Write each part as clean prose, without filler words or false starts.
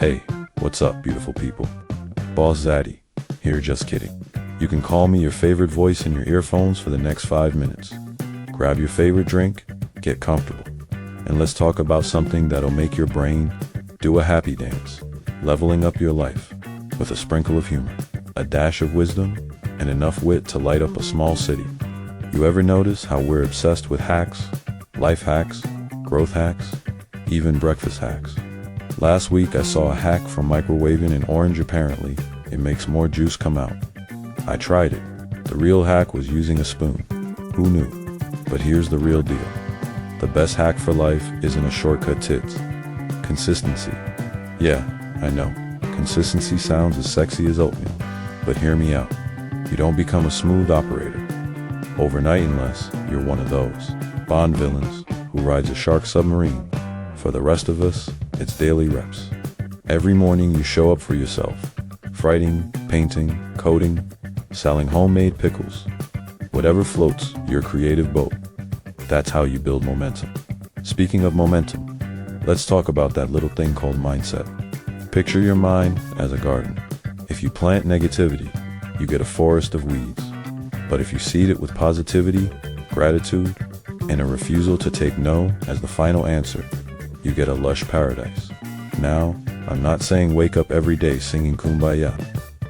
Hey, what's up, beautiful people? Boss Zaddy, here, just kidding. You can call me your favorite voice in your earphones for the next 5 minutes. Grab your favorite drink, get comfortable, and let's talk about something that'll make your brain do a happy dance, leveling up your life with a sprinkle of humor, a dash of wisdom, and enough wit to light up a small city. You ever notice how we're obsessed with hacks, life hacks, growth hacks, even breakfast hacks? Last week I saw a hack for microwaving an orange. Apparently, it makes more juice come out. I tried it. The real hack was using a spoon. Who knew? But here's the real deal. The best hack for life isn't a shortcut tits. Consistency. Yeah, I know. Consistency sounds as sexy as oatmeal. But hear me out. You don't become a smooth operator overnight unless you're one of those Bond villains who rides a shark submarine. For the rest of us, it's daily reps. Every morning you show up for yourself. Writing, painting, coding, selling homemade pickles. Whatever floats your creative boat. That's how you build momentum. Speaking of momentum, let's talk about that little thing called mindset. Picture your mind as a garden. If you plant negativity, you get a forest of weeds. But if you seed it with positivity, gratitude, and a refusal to take no as the final answer, you get a lush paradise. Now, I'm not saying wake up every day singing Kumbaya.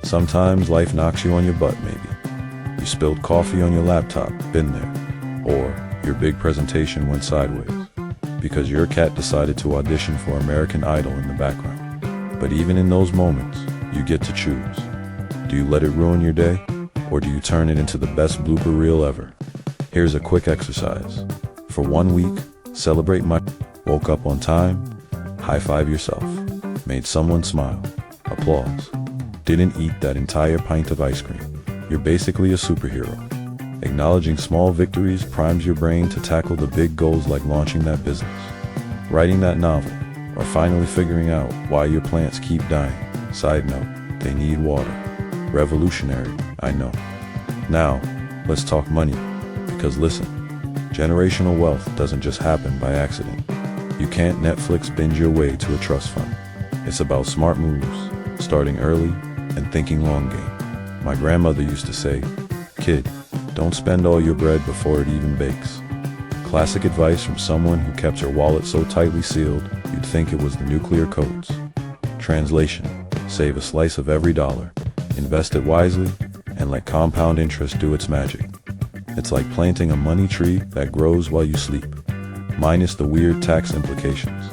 Sometimes life knocks you on your butt, maybe. You spilled coffee on your laptop, been there. Or your big presentation went sideways because your cat decided to audition for American Idol in the background. But even in those moments, you get to choose. Do you let it ruin your day? Or do you turn it into the best blooper reel ever? Here's a quick exercise. For 1 week, celebrate woke up on time, high five yourself, made someone smile, applause, didn't eat that entire pint of ice cream. You're basically a superhero. Acknowledging small victories primes your brain to tackle the big goals like launching that business, writing that novel, or finally figuring out why your plants keep dying. Side note, they need water. Revolutionary, I know. Now, let's talk money. Because listen, generational wealth doesn't just happen by accident. You can't Netflix binge your way to a trust fund. It's about smart moves, starting early, and thinking long game. My grandmother used to say, "Kid, don't spend all your bread before it even bakes." Classic advice from someone who kept her wallet so tightly sealed, you'd think it was the nuclear codes. Translation: save a slice of every dollar, invest it wisely, and let compound interest do its magic. It's like planting a money tree that grows while you sleep, minus the weird tax implications.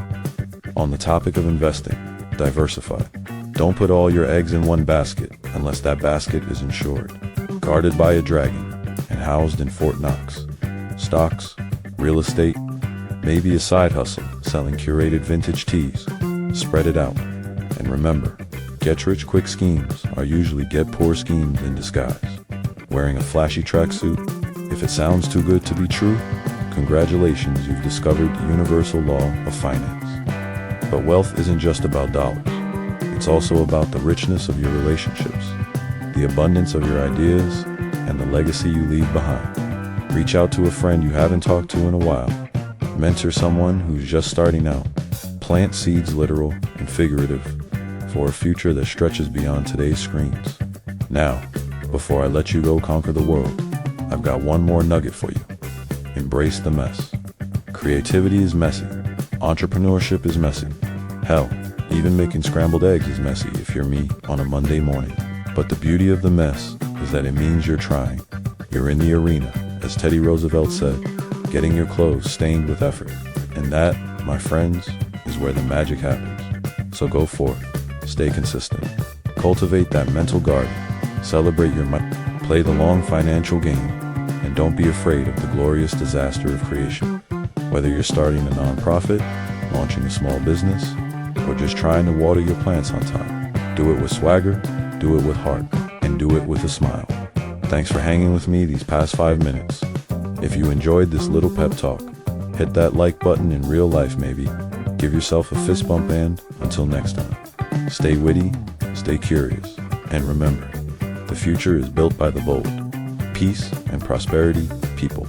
On the topic of investing, diversify. Don't put all your eggs in one basket unless that basket is insured, guarded by a dragon, and housed in Fort Knox. Stocks, real estate, maybe a side hustle selling curated vintage teas. Spread it out. And remember, get-rich-quick schemes are usually get-poor schemes in disguise. Wearing a flashy tracksuit, if it sounds too good to be true, congratulations, you've discovered the universal law of finance. But wealth isn't just about dollars. It's also about the richness of your relationships, the abundance of your ideas, and the legacy you leave behind. Reach out to a friend you haven't talked to in a while. Mentor someone who's just starting out. Plant seeds, literal and figurative, for a future that stretches beyond today's screens. Now, before I let you go conquer the world, I've got one more nugget for you. Embrace the mess. Creativity is messy. Entrepreneurship is messy. Hell, even making scrambled eggs is messy if you're me on a Monday morning. But the beauty of the mess is that it means you're trying. You're in the arena, as Teddy Roosevelt said, getting your clothes stained with effort. And that, my friends, is where the magic happens. So go forth, stay consistent, cultivate that mental garden, celebrate your play the long financial game, and don't be afraid of the glorious disaster of creation. Whether you're starting a nonprofit, launching a small business, or just trying to water your plants on time, do it with swagger, do it with heart, and do it with a smile. Thanks for hanging with me these past 5 minutes. If you enjoyed this little pep talk, hit that like button in real life maybe. Give yourself a fist bump, and until next time, stay witty, stay curious, and remember, the future is built by the bold. Peace and prosperity, people.